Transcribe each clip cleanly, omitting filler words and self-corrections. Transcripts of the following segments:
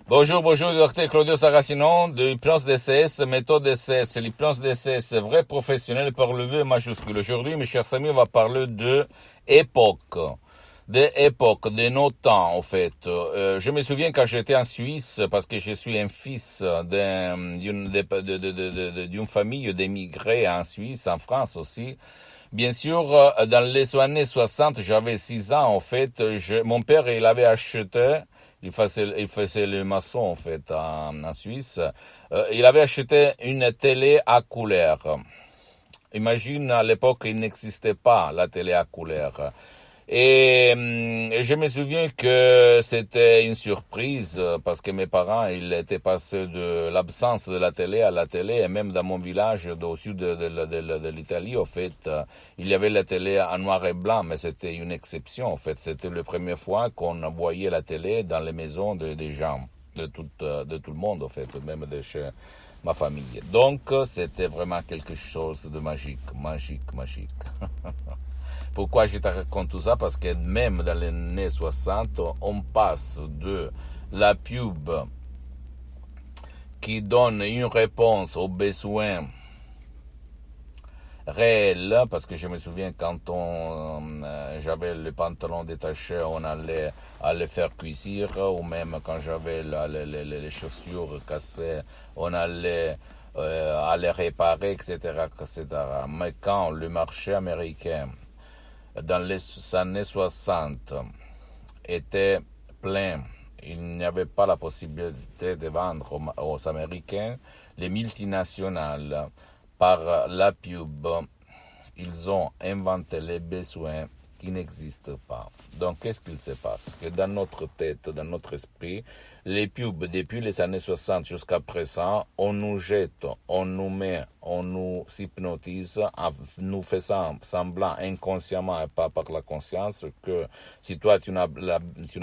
Bonjour, bonjour, docteur Claudio Saracino de l'hypnose DCS, méthode DCS. L'hypnose DCS, vrai professionnel par le V majuscule. Aujourd'hui, mes chers amis, on va parler de époque. De nos temps, en fait. Je me souviens quand j'étais en Suisse, parce que je suis un fils d'une famille d'émigrés en Suisse, en France aussi. Bien sûr, dans les années 60, j'avais 6 ans, en fait. Mon père, il avait acheté, il faisait le maçon, en fait, en Suisse. Il avait acheté une télé à couleur. Imagine, à l'époque, il n'existait pas la télé à couleur. Et je me souviens que c'était une surprise parce que mes parents, ils étaient passés de l'absence de la télé à la télé. Et même dans mon village, au sud de l'Italie, en fait, il y avait la télé en noir et blanc, mais c'était une exception, en fait. C'était la première fois qu'on voyait la télé dans les maisons des gens, de tout le monde, en fait, même de chez ma famille. Donc, c'était vraiment quelque chose de magique, magique, magique. Pourquoi je te raconte tout ça? Parce que même dans les années 60, on passe de la pub qui donne une réponse aux besoins réels, parce que je me souviens quand j'avais le pantalon détaché, on allait les faire cuisir, ou même quand j'avais les chaussures cassées, on allait les réparer, etc., etc. Mais quand le marché américain dans les années 60 était plein. Il n'y avait pas la possibilité de vendre aux Américains. Les multinationales, par la pub, ils ont inventé les besoins qui n'existent pas. Donc, qu'est-ce qu'il se passe? Que dans notre tête, dans notre esprit, les pubs, depuis les années 60 jusqu'à présent, on nous jette, on nous met, on nous hypnotise en nous faisant semblant inconsciemment et pas par la conscience que si toi tu n'as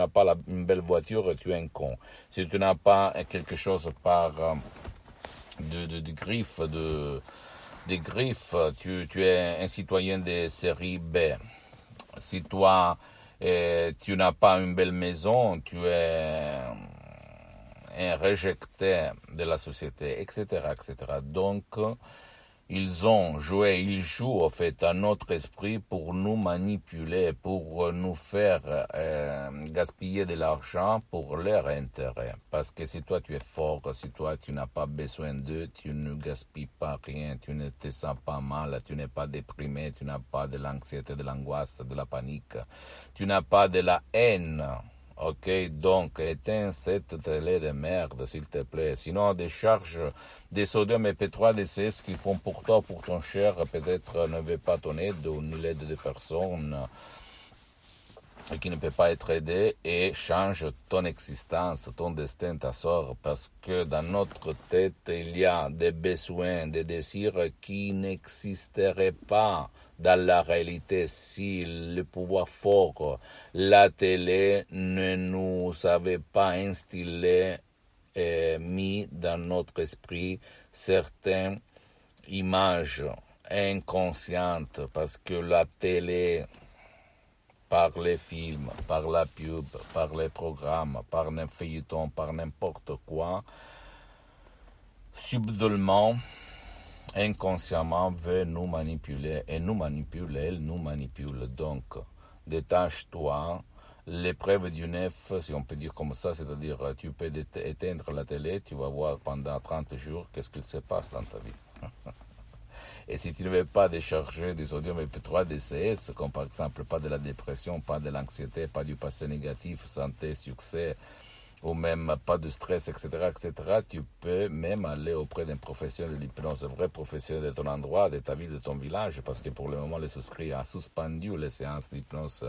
pas une belle voiture, tu es un con. Si tu n'as pas quelque chose par de griffes, des griffes, tu es un citoyen de série B. Si toi, tu n'as pas une belle maison, tu es un rejeté de la société, etc., etc. Donc, ils jouent en fait à notre esprit pour nous manipuler, pour nous faire gaspiller de l'argent pour leur intérêt. Parce que si toi tu es fort, si toi tu n'as pas besoin d'eux, tu ne gaspilles pas rien, tu ne te sens pas mal, tu n'es pas déprimé, tu n'as pas de l'anxiété, de l'angoisse, de la panique, tu n'as pas de la haine. Ok, donc éteins cette télé de merde, s'il te plaît. Sinon, des charges des sodium et P3 DCS qui font pour toi, pour ton cher, peut-être ne veut pas ton aide ou ni l'aide de personne qui ne peut pas être aidé et change ton existence, ton destin, ta sort, parce que dans notre tête, il y a des besoins, des désirs qui n'existeraient pas dans la réalité si le pouvoir fort, la télé, ne nous avait pas instillé et mis dans notre esprit certaines images inconscientes, parce que la télé, par les films, par la pub, par les programmes, par les feuilletons, par n'importe quoi, subtilement, inconsciemment, veut nous manipuler. Et nous manipule, elle nous manipule. Donc, détache-toi. L'épreuve du neuf, si on peut dire comme ça, c'est-à-dire tu peux éteindre la télé, tu vas voir pendant 30 jours qu'est-ce qu'il se passe dans ta vie. Et si tu ne veux pas décharger du sodium EP3 DCS, comme par exemple pas de la dépression, pas de l'anxiété, pas du passé négatif, santé, succès, ou même pas de stress, etc., etc., tu peux même aller auprès d'un professionnel de l'hypnose, un vrai professionnel de ton endroit, de ta ville, de ton village, parce que pour le moment, les souscrits ont suspendu les séances d'hypnose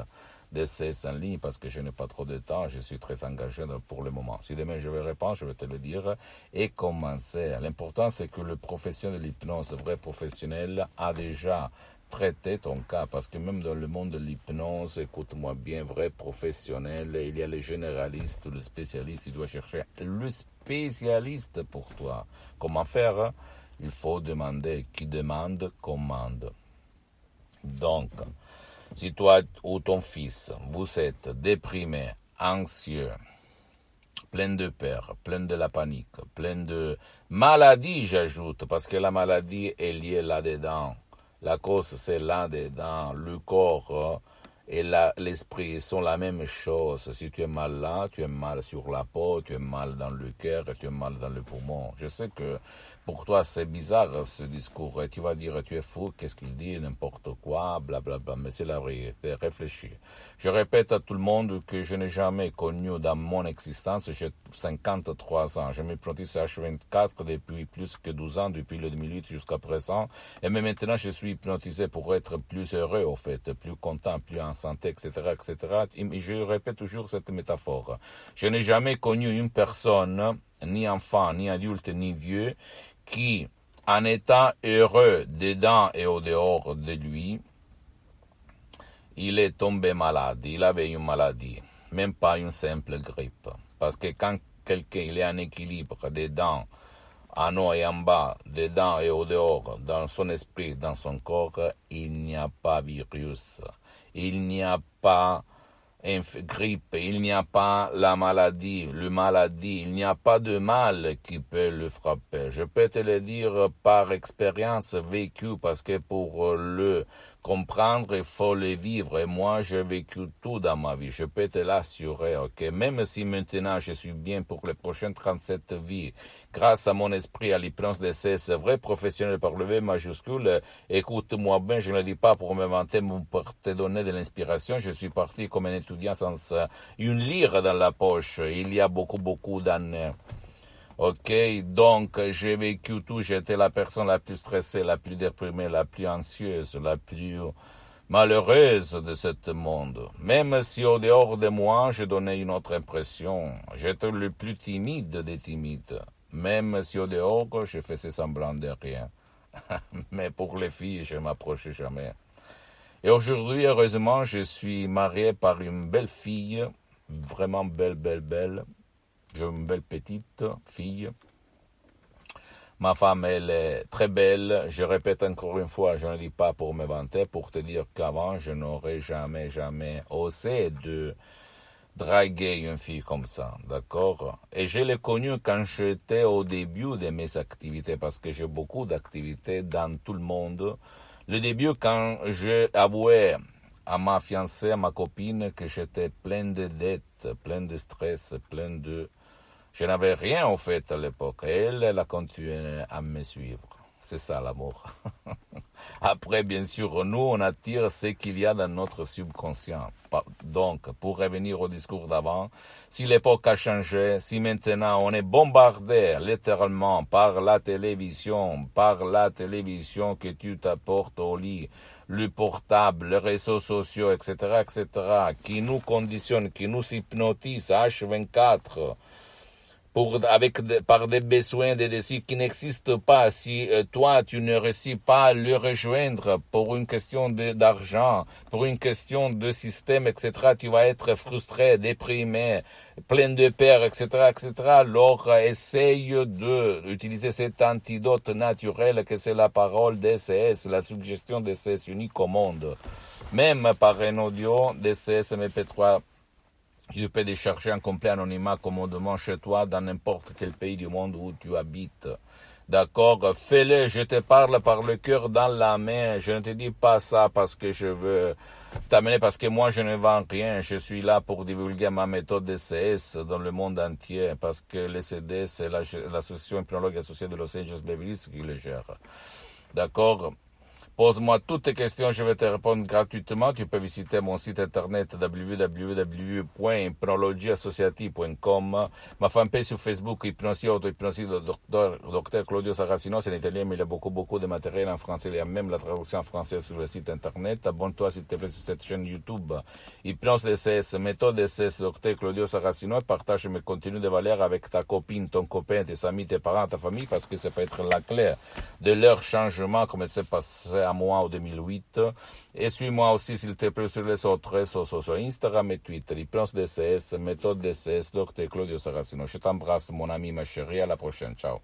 DCS en ligne parce que je n'ai pas trop de temps, je suis très engagé pour le moment. Si demain je vais répondre, je vais te le dire et commencer. L'important, c'est que le professionnel de l'hypnose, vrai professionnel, a déjà traiter ton cas, parce que même dans le monde de l'hypnose, écoute-moi bien, vrai professionnel, il y a les généralistes, le spécialiste, tu dois chercher le spécialiste pour toi. Comment faire? Il faut demander. Qui demande, commande. Donc, si toi ou ton fils, vous êtes déprimé, anxieux, plein de peur, plein de la panique, plein de maladie, j'ajoute, parce que la maladie est liée là-dedans. La cause, c'est là-dedans. Le corps et l'esprit sont la même chose. Si tu es mal là, tu es mal sur la peau, tu es mal dans le cœur et tu es mal dans le poumon. Je sais que pour toi, c'est bizarre ce discours. Et tu vas dire, tu es fou, qu'est-ce qu'il dit, n'importe quoi, blablabla. Mais c'est la vérité, réfléchis. Je répète à tout le monde que je n'ai jamais connu dans mon existence, j'ai 53 ans. Je m'hypnotise H24 depuis plus que 12 ans, depuis le 2008 jusqu'à présent. Et même maintenant, je suis hypnotisé pour être plus heureux, au fait, plus content, plus en santé, etc., etc. Et je répète toujours cette métaphore. Je n'ai jamais connu une personne, ni enfant, ni adulte, ni vieux, qui, en étant heureux dedans et au dehors de lui, il est tombé malade, il avait une maladie, même pas une simple grippe. Parce que quand quelqu'un il est en équilibre dedans, en haut et en bas, dedans et au dehors, dans son esprit, dans son corps, il n'y a pas virus, il n'y a pas grippe, il n'y a pas la maladie, il n'y a pas de mal qui peut le frapper. Je peux te le dire par expérience vécue, parce que pour le comprendre, il faut le vivre. Et moi, j'ai vécu tout dans ma vie. Je peux te l'assurer, ok? Même si maintenant je suis bien pour les prochaines 37 vies, grâce à mon esprit, à l'hypnose de ces vrais professionnels par le V majuscule, écoute-moi bien, je ne le dis pas pour me vanter, mais pour te donner de l'inspiration. Je suis parti comme un étudiant sans une lire dans la poche, il y a beaucoup d'années. Ok, donc j'ai vécu tout, j'étais la personne la plus stressée, la plus déprimée, la plus anxieuse, la plus malheureuse de ce monde. Même si au dehors de moi, je donnais une autre impression. J'étais le plus timide des timides. Même si au dehors, je faisais semblant de rien. Mais pour les filles, je m'approchais jamais. Et aujourd'hui, heureusement, je suis marié par une belle fille, vraiment belle. J'ai une belle petite fille. Ma femme, elle est très belle. Je répète encore une fois, je ne dis pas pour me vanter, pour te dire qu'avant, je n'aurais jamais osé de draguer une fille comme ça, d'accord? Et je l'ai connue quand j'étais au début de mes activités, parce que j'ai beaucoup d'activités dans tout le monde. Le début, quand j'ai avoué à ma fiancée, à ma copine, que j'étais plein de dettes, plein de stress, plein de... Je n'avais rien en fait à l'époque. Elle a continué à me suivre. C'est ça l'amour. Après, bien sûr, nous, on attire ce qu'il y a dans notre subconscient. Donc, pour revenir au discours d'avant, si l'époque a changé, si maintenant on est bombardé littéralement par la télévision que tu t'apportes au lit, le portable, les réseaux sociaux, etc., qui nous conditionnent, qui nous hypnotisent H24, par des besoins, des désirs qui n'existent pas. Si toi, tu ne réussis pas à le rejoindre pour une question d'argent, pour une question de système, etc., tu vas être frustré, déprimé, plein de peur, etc., Alors, essaye d'utiliser cet antidote naturel que c'est la parole DCS, la suggestion DCS unique au monde. Même par un audio DCS MP3, tu peux décharger en complet anonymat commodément chez toi dans n'importe quel pays du monde où tu habites. D'accord? Fais-le, je te parle par le cœur dans la main. Je ne te dis pas ça parce que je veux t'amener, parce que moi je ne vends rien. Je suis là pour divulguer ma méthode DCS dans le monde entier, parce que le CD, c'est l'association hypnologue associée de Los Angeles Beverly Hills qui le gère. D'accord? Pose-moi toutes tes questions, je vais te répondre gratuitement. Tu peux visiter mon site internet www.hypnologieassociative.com. Ma fanpage sur Facebook, Hypnosie, Auto-Hypnosie, Dr Claudio Saracino, c'est en italien, mais il y a beaucoup de matériel en français. Il y a même la traduction en français sur le site internet. Abonne-toi s'il te plaît sur cette chaîne YouTube. Hypnose DCS, méthode DCS, Dr Claudio Saracino, et partage mes contenus de valeur avec ta copine, ton copain, tes amis, tes parents, ta famille, parce que ça peut être la clé de leur changement, comme il s'est passé à moi en 2008. Et suis-moi aussi, s'il te plaît, sur les autres réseaux sociaux, Instagram et Twitter, Hypnose DCS, méthode DCS, Dr Claudio Saracino. Je t'embrasse, mon ami, ma chérie, à la prochaine, ciao.